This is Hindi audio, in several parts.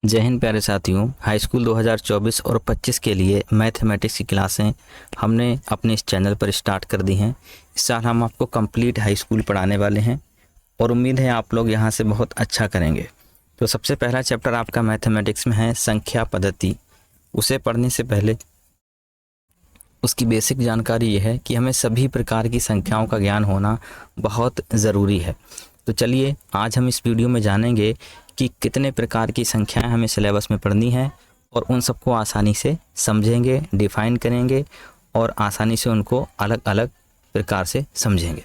जय हिंद प्यारे साथियों। हाई स्कूल 2024 और 25 के लिए मैथमेटिक्स की क्लासें हमने अपने इस चैनल पर स्टार्ट कर दी हैं। इस साल हम आपको कंप्लीट हाई स्कूल पढ़ाने वाले हैं और उम्मीद है आप लोग यहां से बहुत अच्छा करेंगे। तो सबसे पहला चैप्टर आपका मैथमेटिक्स में है संख्या पद्धति। उसे पढ़ने से पहले उसकी बेसिक जानकारी ये है कि हमें सभी प्रकार की संख्याओं का ज्ञान होना बहुत ज़रूरी है। तो चलिए आज हम इस वीडियो में जानेंगे कि कितने प्रकार की संख्याएं हमें सिलेबस में पढ़नी है और उन सबको आसानी से समझेंगे, डिफाइन करेंगे और आसानी से उनको अलग अलग प्रकार से समझेंगे।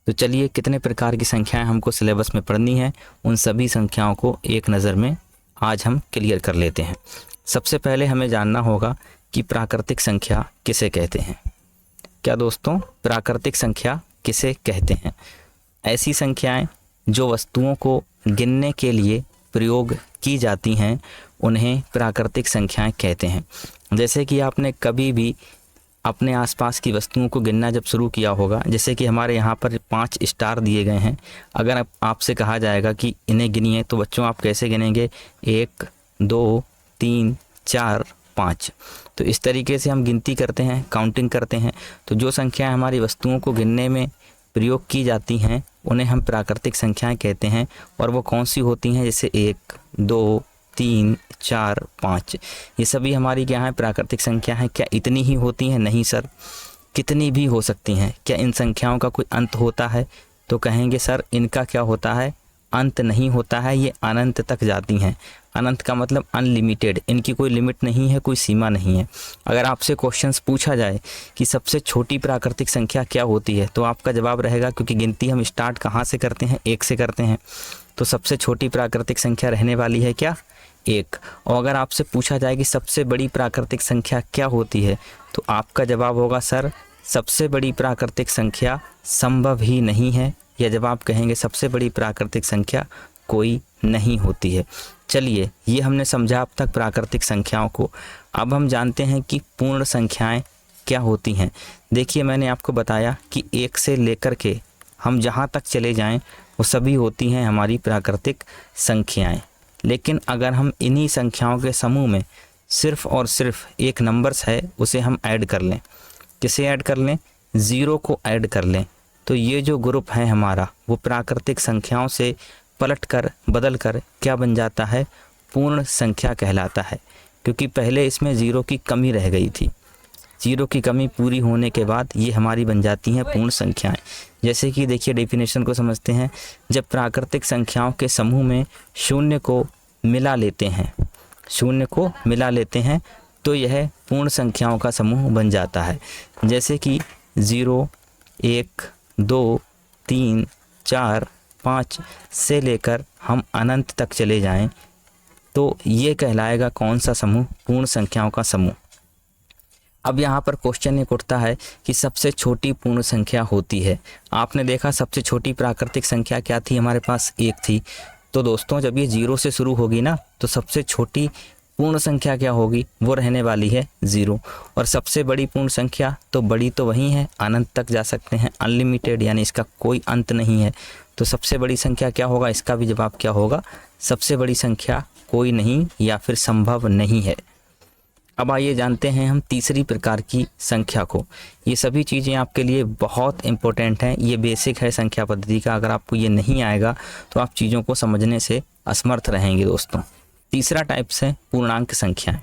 तो चलिए कितने प्रकार की संख्याएं हमको सिलेबस में पढ़नी है, उन सभी संख्याओं को एक नज़र में आज हम क्लियर कर लेते हैं। सबसे पहले हमें जानना होगा कि प्राकृतिक संख्या किसे कहते हैं। क्या दोस्तों, प्राकृतिक संख्या किसे कहते हैं? ऐसी संख्याएं जो वस्तुओं को गिनने के लिए प्रयोग की जाती हैं उन्हें प्राकृतिक संख्याएं कहते हैं। जैसे कि आपने कभी भी अपने आसपास की वस्तुओं को गिनना जब शुरू किया होगा, जैसे कि हमारे यहाँ पर 5 स्टार दिए गए हैं। अगर आपसे कहा जाएगा कि इन्हें गिनिए तो बच्चों आप कैसे गिनेंगे? 1 2 3 4 5। तो इस तरीके से हम गिनती करते हैं, काउंटिंग करते हैं। तो जो संख्याएं हमारी वस्तुओं को गिनने में प्रयोग की जाती हैं उन्हें हम प्राकृतिक संख्याएं कहते हैं। और वो कौन सी होती हैं? जैसे 1 2 3 4 5, ये सभी हमारी क्या है? प्राकृतिक संख्या है। क्या इतनी ही होती हैं? नहीं सर, कितनी भी हो सकती हैं। क्या इन संख्याओं का कोई अंत होता है? तो कहेंगे सर इनका क्या होता है? अंत नहीं होता है, ये अनंत तक जाती हैं। अनंत का मतलब अनलिमिटेड, इनकी कोई लिमिट नहीं है, कोई सीमा नहीं है। अगर आपसे क्वेश्चंस पूछा जाए कि सबसे छोटी प्राकृतिक संख्या क्या होती है, तो आपका जवाब रहेगा, क्योंकि गिनती हम स्टार्ट कहाँ से करते हैं? 1 से करते हैं। तो सबसे छोटी प्राकृतिक संख्या रहने वाली है क्या? 1। और अगर आपसे पूछा जाए कि सबसे बड़ी प्राकृतिक संख्या क्या होती है, तो आपका जवाब होगा सर सबसे बड़ी प्राकृतिक संख्या संभव ही नहीं है, या जब आप कहेंगे सबसे बड़ी प्राकृतिक संख्या कोई नहीं होती है। चलिए ये हमने समझा अब तक प्राकृतिक संख्याओं को। अब हम जानते हैं कि पूर्ण संख्याएं क्या होती हैं। देखिए मैंने आपको बताया कि 1 से लेकर के हम जहां तक चले जाएं वो सभी होती हैं हमारी प्राकृतिक संख्याएं। लेकिन अगर हम इन्हीं संख्याओं के समूह में सिर्फ और सिर्फ एक नंबर्स है उसे हम ऐड कर लें, किसे ऐड कर लें? 0 को ऐड कर लें, तो ये जो ग्रुप है हमारा वो प्राकृतिक संख्याओं से पलट कर बदल कर क्या बन जाता है? पूर्ण संख्या कहलाता है। क्योंकि पहले इसमें 0 की कमी रह गई थी। 0 की कमी पूरी होने के बाद ये हमारी बन जाती हैं पूर्ण संख्याएं। जैसे कि देखिए डेफिनेशन को समझते हैं। जब प्राकृतिक संख्याओं के समूह में शून्य को मिला लेते हैं, शून्य को मिला लेते हैं तो यह पूर्ण संख्याओं का समूह बन जाता है। जैसे कि 0 1 2 3 4 5 से लेकर हम अनंत तक चले जाएं तो ये कहलाएगा कौन सा समूह? पूर्ण संख्याओं का समूह। अब यहाँ पर क्वेश्चन एक उठता है कि सबसे छोटी पूर्ण संख्या होती है। आपने देखा सबसे छोटी प्राकृतिक संख्या क्या थी? हमारे पास 1 थी। तो दोस्तों जब ये 0 से शुरू होगी ना, तो सबसे छोटी पूर्ण संख्या क्या होगी? वो रहने वाली है 0। और सबसे बड़ी पूर्ण संख्या तो बड़ी तो वही है, अनंत तक जा सकते हैं, अनलिमिटेड, यानी इसका कोई अंत नहीं है। तो सबसे बड़ी संख्या क्या होगा? इसका भी जवाब क्या होगा? सबसे बड़ी संख्या कोई नहीं या फिर संभव नहीं है। अब आइए जानते हैं हम तीसरी प्रकार की संख्या को। ये सभी चीज़ें आपके लिए बहुत इंपॉर्टेंट हैं, ये बेसिक है संख्या पद्धति का। अगर आपको ये नहीं आएगा तो आप चीज़ों को समझने से असमर्थ रहेंगे दोस्तों। तीसरा टाइप्स है पूर्णांक संख्याएं।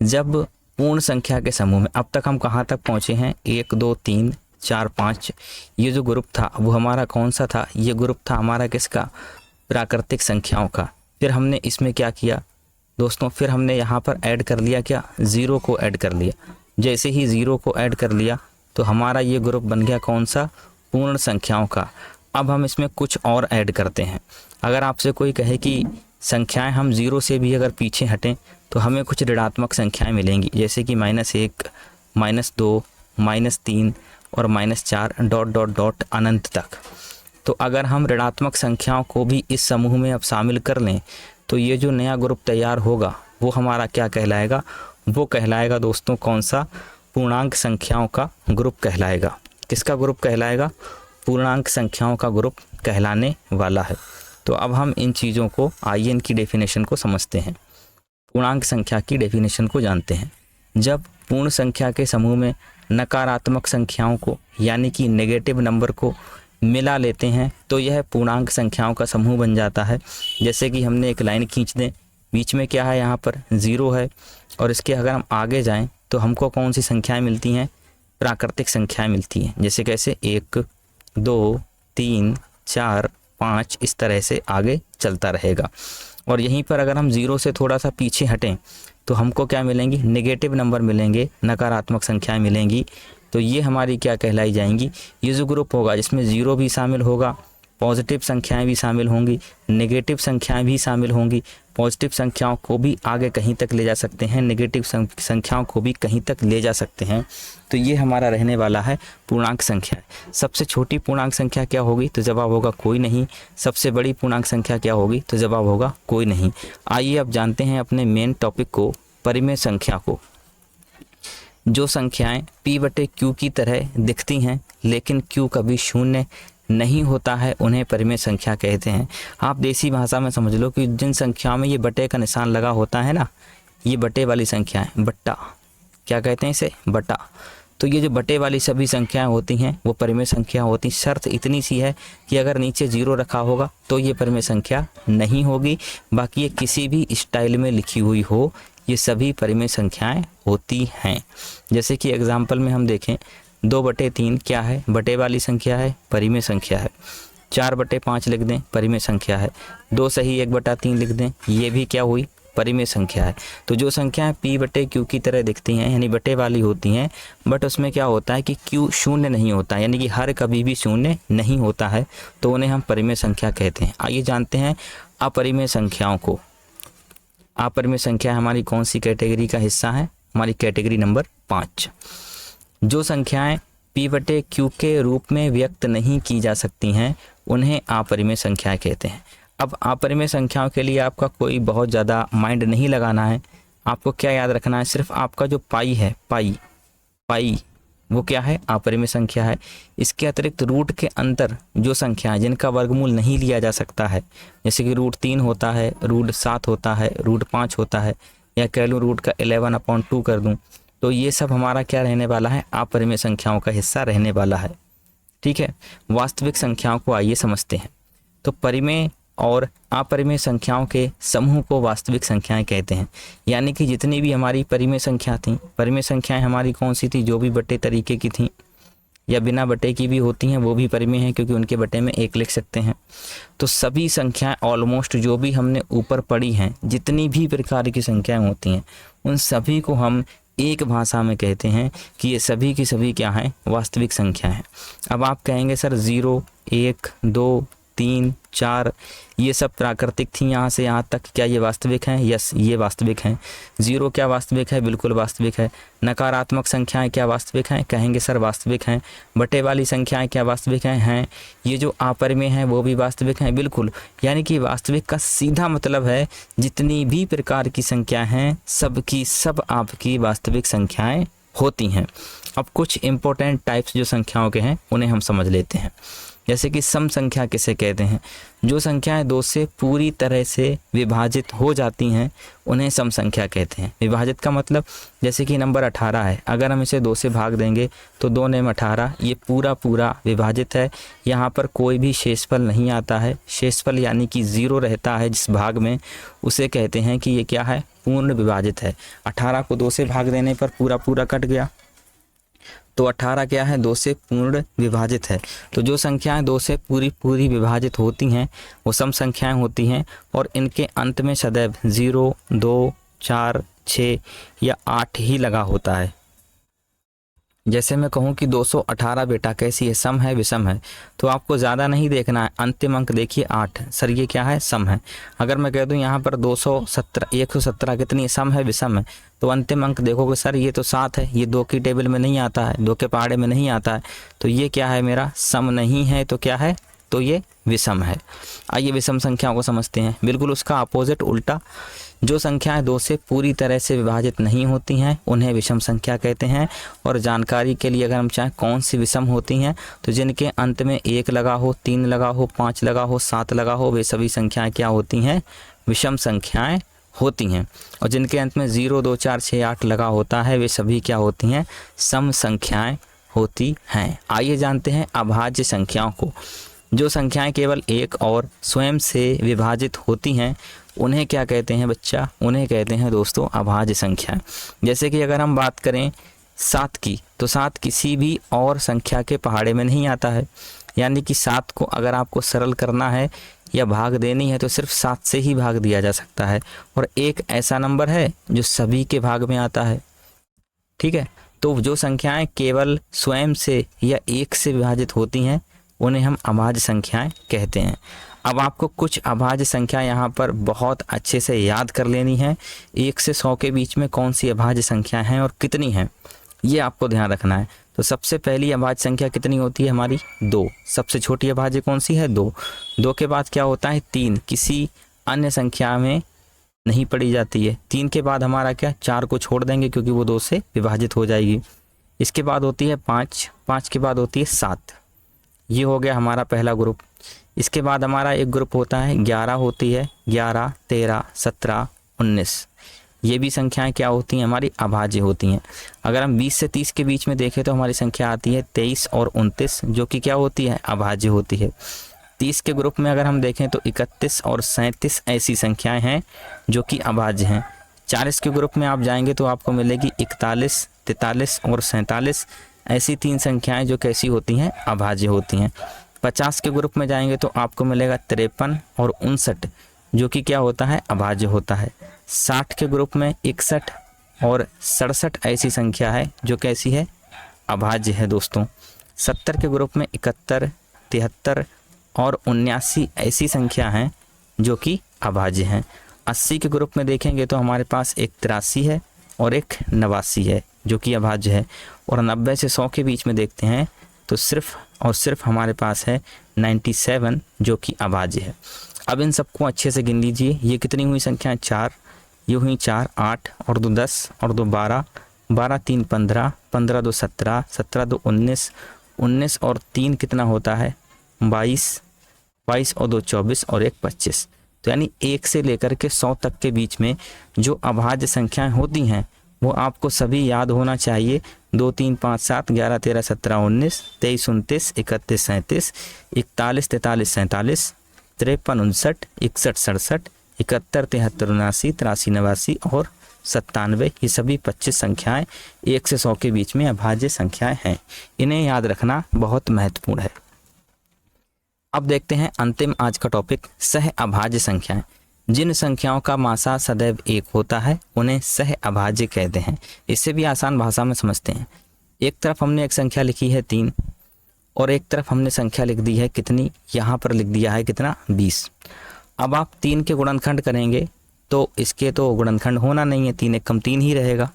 जब पूर्ण संख्या के समूह में, अब तक हम कहाँ तक पहुँचे हैं? 1 2 3 4 5, ये जो ग्रुप था वो हमारा कौन सा था? ये ग्रुप था हमारा किसका? प्राकृतिक संख्याओं का। फिर हमने इसमें क्या किया दोस्तों? फिर हमने यहाँ पर ऐड कर लिया क्या? 0 को ऐड कर लिया। जैसे ही 0 को ऐड कर लिया तो हमारा ये ग्रुप बन गया कौन सा? पूर्ण संख्याओं का। अब हम इसमें कुछ और ऐड करते हैं। अगर आपसे कोई कहे कि संख्याएं हम 0 से भी अगर पीछे हटें तो हमें कुछ ऋणात्मक संख्याएं मिलेंगी, जैसे कि -1 -2 -3 और -4 डॉट डॉट डॉट अनंत तक। तो अगर हम ऋणात्मक संख्याओं को भी इस समूह में अब शामिल कर लें तो ये जो नया ग्रुप तैयार होगा वो हमारा क्या कहलाएगा? वो कहलाएगा दोस्तों कौन सा? पूर्णांक संख्याओं का ग्रुप कहलाएगा। किसका ग्रुप कहलाएगा? पूर्णांक संख्याओं का ग्रुप कहलाने वाला है। तो अब हम इन चीज़ों को, आइए इनकी डेफिनेशन को समझते हैं। पूर्णांक संख्या की डेफिनेशन को जानते हैं। जब पूर्ण संख्या के समूह में नकारात्मक संख्याओं को यानी कि नेगेटिव नंबर को मिला लेते हैं तो यह पूर्णांक संख्याओं का समूह बन जाता है। जैसे कि हमने एक लाइन खींच दें, बीच में क्या है, यहाँ पर 0 है, और इसके अगर हम आगे जाएं तो हमको कौन सी संख्याएं मिलती हैं, प्राकृतिक संख्याएं मिलती हैं। जैसे कैसे 1 2 3 4 5 इस तरह से आगे चलता रहेगा। और यहीं पर अगर हम 0 से थोड़ा सा पीछे हटें तो हमको क्या मिलेंगी, नेगेटिव नंबर मिलेंगे, नकारात्मक संख्याएं मिलेंगी। तो ये हमारी क्या कहलाई जाएंगी, ये जो ग्रुप होगा जिसमें 0 भी शामिल होगा, पॉजिटिव संख्याएं भी शामिल होंगी, नेगेटिव संख्याएं भी शामिल होंगी। पॉजिटिव संख्याओं को भी आगे कहीं तक ले जा सकते हैं, नेगेटिव संख्याओं को भी कहीं तक ले जा सकते हैं। तो ये हमारा रहने वाला है पूर्णांक संख्या। सबसे छोटी पूर्णांक संख्या क्या होगी, तो जवाब होगा कोई नहीं। सबसे बड़ी पूर्णांक संख्या क्या होगी, तो जवाब होगा कोई नहीं। आइए अब जानते हैं अपने मेन टॉपिक को, परिमेय संख्या को। जो संख्याएं P/Q की तरह दिखती हैं लेकिन Q कभी शून्य नहीं होता है, उन्हें परिमेय संख्या कहते हैं। आप देसी भाषा में समझ लो कि जिन संख्याओं में ये बटे का निशान लगा होता है ना, ये बटे वाली संख्याएं, बट्टा क्या कहते हैं इसे, बटा। तो ये जो बटे वाली सभी संख्याएं होती हैं वो परिमेय संख्या होती। शर्त इतनी सी है कि अगर नीचे 0 रखा होगा तो ये परिमेय संख्या नहीं होगी, बाकी ये किसी भी स्टाइल में लिखी हुई हो, ये सभी परिमेय संख्याएं होती हैं। जैसे कि एग्जाम्पल में हम देखें, 2/3 क्या है, बटे वाली संख्या है, परिमेय संख्या है। 4/5 लिख दें, परिमेय संख्या है। 2 सही 1/3 लिख दें, ये भी क्या हुई, परिमेय संख्या है। तो जो संख्याएं P/Q की तरह दिखती हैं यानी बटे वाली होती हैं, बट उसमें क्या होता है कि Q शून्य नहीं होता, यानी कि हर कभी भी शून्य नहीं होता है, तो उन्हें हम परिमेय संख्या कहते हैं। आइए जानते हैं अपरिमेय संख्याओं को। अपरिमेय संख्या हमारी कौन सी कैटेगरी का हिस्सा है, हमारी कैटेगरी नंबर 5। जो संख्याएं P/Q के रूप में व्यक्त नहीं की जा सकती हैं उन्हें अपरिमेय संख्याएं कहते हैं। अब अपरिमेय संख्याओं के लिए आपका कोई बहुत ज़्यादा माइंड नहीं लगाना है। आपको क्या याद रखना है, सिर्फ आपका जो पाई है, पाई वो क्या है, अपरिमेय संख्या है। इसके अतिरिक्त रूट के अंतर जो संख्याएं जिनका वर्गमूल नहीं लिया जा सकता है, जैसे कि √3 होता है, √7 होता है, √5 होता है, या कह लूँ रूट का 11/2 कर दूँ, तो ये सब हमारा क्या रहने वाला है, अपरिमेय संख्याओं का हिस्सा रहने वाला है। ठीक है, वास्तविक संख्याओं को आइए समझते हैं। तो परिमेय और अपरिमेय संख्याओं के समूह को वास्तविक संख्याएं कहते हैं। यानी कि जितनी भी हमारी परिमेय संख्या थी, परिमेय संख्याएं हमारी कौन सी थी, जो भी बटे तरीके की थी या बिना बटे की भी होती हैं वो भी परिमेय हैं, क्योंकि उनके बटे में 1 लिख सकते हैं। तो सभी संख्याएं ऑलमोस्ट जो भी हमने ऊपर पढ़ी हैं, जितनी भी प्रकार की संख्याएं होती हैं, उन सभी को हम एक भाषा में कहते हैं कि ये सभी की सभी क्या हैं, वास्तविक संख्या हैं। अब आप कहेंगे सर 0 1 2 3 4 ये सब प्राकृतिक थी यहाँ से यहाँ तक, क्या ये वास्तविक हैं? यस, ये वास्तविक हैं। 0 क्या वास्तविक है? बिल्कुल वास्तविक है। नकारात्मक संख्याएं क्या वास्तविक हैं? कहेंगे सर वास्तविक हैं। बटे वाली संख्याएं क्या वास्तविक हैं? ये जो अपरिमेय हैं वो भी वास्तविक हैं, बिल्कुल। यानी कि वास्तविक का सीधा मतलब है जितनी भी प्रकार की संख्या हैं सब की सब आपकी वास्तविक संख्याएं होती हैं। अब कुछ इंपॉर्टेंट टाइप्स जो संख्याओं के हैं उन्हें हम समझ लेते हैं। जैसे कि सम संख्या किसे कहते हैं? जो संख्याएं 2 से पूरी तरह से विभाजित हो जाती हैं उन्हें सम संख्या कहते हैं। विभाजित का मतलब जैसे कि नंबर 18 है, अगर हम इसे 2 से भाग देंगे तो 2 नेम 18, ये पूरा पूरा विभाजित है। यहाँ पर कोई भी शेषफल नहीं आता है। शेषफल यानी कि 0 रहता है जिस भाग में, उसे कहते हैं कि ये क्या है, पूर्ण विभाजित है। 18 को 2 से भाग देने पर पूरा पूरा कट गया, तो 18 क्या है, 2 से पूर्ण विभाजित है। तो जो संख्याएं 2 से पूरी विभाजित होती हैं वो सम संख्याएं होती हैं, और इनके अंत में सदैव 0 2 4 6 या 8 ही लगा होता है। जैसे मैं कहूँ कि 218 बेटा कैसी है, सम है विषम है, तो आपको ज़्यादा नहीं देखना है, अंतिम अंक देखिए 8, सर ये क्या है, सम है। अगर मैं कह दूँ यहाँ पर 117 कितनी सम है विषम है, तो अंतिम अंक देखोगे सर ये तो 7 है, ये 2 की टेबल में नहीं आता है, 2 के पहाड़े में नहीं आता है, तो ये क्या है मेरा, सम नहीं है, तो क्या है, तो ये विषम है। आइए विषम संख्याओं को समझते हैं। बिल्कुल उसका अपोजिट उल्टा, जो संख्याएं 2 से पूरी तरह से विभाजित नहीं होती हैं उन्हें विषम संख्या कहते हैं। और जानकारी के लिए अगर हम चाहें कौन सी विषम होती हैं, तो जिनके अंत में 1 लगा हो, 3 लगा हो, 5 लगा हो, 7 लगा हो, वे सभी संख्याएं क्या होती हैं? विषम संख्याएं होती हैं। और जिनके अंत में 0, 2, 4, 6, 8 लगा होता है वे सभी क्या होती हैं? सम संख्याएं होती हैं। आइए जानते हैं अभाज्य संख्याओं को। जो संख्याएं केवल एक और स्वयं से विभाजित होती हैं उन्हें क्या कहते हैं बच्चा? उन्हें कहते हैं दोस्तों अभाज्य संख्याएं। जैसे कि अगर हम बात करें 7 की, तो 7 किसी भी और संख्या के पहाड़े में नहीं आता है। यानी कि 7 को अगर आपको सरल करना है या भाग देनी है तो सिर्फ 7 से ही भाग दिया जा सकता है। और एक ऐसा नंबर है जो सभी के भाग में आता है। ठीक है, तो जो संख्याएं केवल स्वयं से या एक से विभाजित होती हैं उन्हें हम अभाज्य संख्याएं कहते हैं। अब आपको कुछ अभाज्य संख्या यहाँ पर बहुत अच्छे से याद कर लेनी है। 1 से 100 के बीच में कौन सी अभाज्य संख्या हैं और कितनी हैं, ये आपको ध्यान रखना है। तो सबसे पहली अभाज्य संख्या कितनी होती है हमारी? 2। सबसे छोटी अभाज्य कौन सी है? 2। 2 के बाद क्या होता है? 3। किसी अन्य संख्या में नहीं पढ़ी जाती है। 3 के बाद हमारा क्या? 4 को छोड़ देंगे क्योंकि वो 2 से विभाजित हो जाएगी। इसके बाद होती है 5। 5 के बाद होती है 7। ये हो गया हमारा पहला ग्रुप। इसके बाद हमारा एक ग्रुप होता है 11 होती है। 11, 13, 17, 19 ये भी संख्याएं क्या होती हैं? हमारी अभाज्य होती हैं। अगर हम 20 से 30 के बीच में देखें तो हमारी संख्या आती है 23 और 29 जो कि क्या होती है? अभाज्य होती है। 30 के ग्रुप में अगर हम देखें तो 31 और 37 ऐसी संख्याएं हैं जो कि अभाज्य हैं। 40 के ग्रुप में आप जाएंगे तो आपको मिलेगी 41, 43 और 47 ऐसी 3 संख्याएं जो कैसी होती हैं? अभाज्य होती हैं। 50 के ग्रुप में जाएंगे तो आपको मिलेगा 53 और 59 जो कि क्या होता है? अभाज्य होता है। 60 के ग्रुप में 61 और 67 ऐसी संख्या है जो कैसी है? अभाज्य है दोस्तों। 70 के ग्रुप में 71, 73 और 79 ऐसी संख्या हैं जो कि अभाज्य हैं। 80 के ग्रुप में देखेंगे तो हमारे पास एक 83 है और एक 89 है जो कि अभाज्य है। और 90 से 100 के बीच में देखते हैं तो सिर्फ और सिर्फ हमारे पास है 97 जो कि अभाज्य है। अब इन सबको अच्छे से गिन लीजिए। ये कितनी हुई संख्या? 4। ये हुई 4, 8 और 2 10 और 2 12, 12 3 15, 15 2 17, 17 2 19, 19 और 3 कितना होता है? 22, 22 और 2 24 और 1 25। तो यानी 1 से लेकर के 100 तक के बीच में जो अभाज्य संख्याएं होती हैं वो आपको सभी याद होना चाहिए। 2 3 5 7 11 13 17 19 23 29 31 37 41 43 47 53 59 61 67 71 73 79 83 89 और 97 ये सभी 25 संख्याएं 1 से 100 के बीच में अभाज्य संख्याएं हैं। इन्हें याद रखना बहुत महत्वपूर्ण है। अब देखते हैं अंतिम आज का टॉपिक, सह अभाज्य संख्याएं। जिन संख्याओं का मासा सदैव 1 होता है उन्हें सह अभाज्य कहते हैं। इससे भी आसान भाषा में समझते हैं। एक तरफ हमने एक संख्या लिखी है 3 और एक तरफ हमने संख्या लिख दी है कितनी? यहाँ पर लिख दिया है कितना? 20। अब आप 3 के गुणनखंड करेंगे तो इसके तो गुणनखंड होना नहीं है, 3 1 कम 3 ही रहेगा।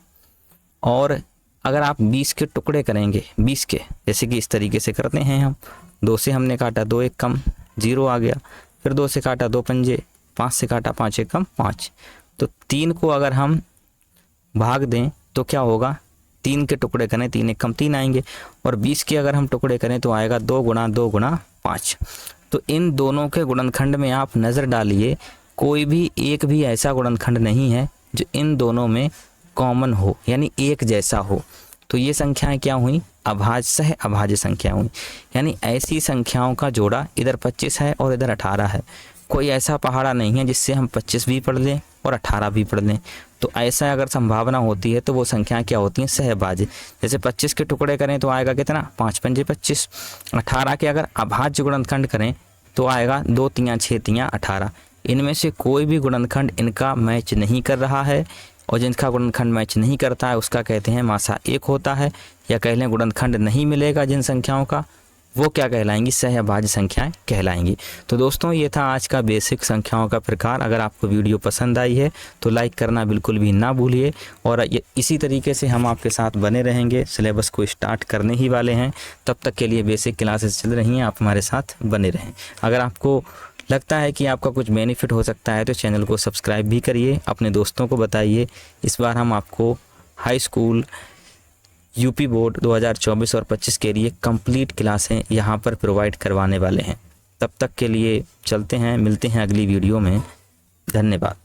और अगर आप 20 के टुकड़े करेंगे, 20 के, जैसे कि इस तरीके से करते हैं हम, 2 से हमने काटा 2 1 कम 0 आ गया, फिर 2 से काटा 2 पंजे, 5 से काटा 5 1 कम 5। तो 3 को अगर हम भाग दें तो क्या होगा? 3 के टुकड़े करें 3 1 कम 3 आएंगे। और 20 के अगर हम टुकड़े करें तो आएगा 2 गुणा 2 गुणा 5। तो इन दोनों के गुणनखंड में आप नज़र डालिए, कोई भी एक भी ऐसा गुणनखंड नहीं है जो इन दोनों में कॉमन हो, यानी एक जैसा हो। तो ये संख्याएं क्या हुई? अभाज्य सह अभाज्य संख्या हुई। यानी ऐसी संख्याओं का जोड़ा इधर 25 है और इधर 18 है। कोई ऐसा पहाड़ा नहीं है जिससे हम 25 भी पढ़ लें और 18 भी पढ़ लें। तो ऐसा अगर संभावना होती है तो वो संख्याएं क्या होती हैं? सहअभाज्य। जैसे 25 के टुकड़े करें तो आएगा कितना? 5 पंजे 25। 18 के अगर अभाज्य गुणनखंड करें तो आएगा 2 3 6 3 18। इनमें से कोई भी गुणनखंड इनका मैच नहीं कर रहा है, और जिनका गुणनखंड मैच नहीं करता है उसका कहते हैं मासा 1 होता है, या कह लें गुणनखंड नहीं मिलेगा जिन संख्याओं का वो क्या कहलाएंगी, सहअभाज्य संख्याएं कहलाएंगी। तो दोस्तों ये था आज का बेसिक संख्याओं का प्रकार। अगर आपको वीडियो पसंद आई है तो लाइक करना बिल्कुल भी ना भूलिए, और इसी तरीके से हम आपके साथ बने रहेंगे। सिलेबस को स्टार्ट करने ही वाले हैं, तब तक के लिए बेसिक क्लासेस चल रही हैं, आप हमारे साथ बने रहें। अगर आपको लगता है कि आपका कुछ बेनिफिट हो सकता है तो चैनल को सब्सक्राइब भी करिए, अपने दोस्तों को बताइए। इस बार हम आपको हाई स्कूल यूपी बोर्ड 2024 और 25 के लिए कंप्लीट क्लासें यहाँ पर प्रोवाइड करवाने वाले हैं। तब तक के लिए चलते हैं, मिलते हैं अगली वीडियो में। धन्यवाद।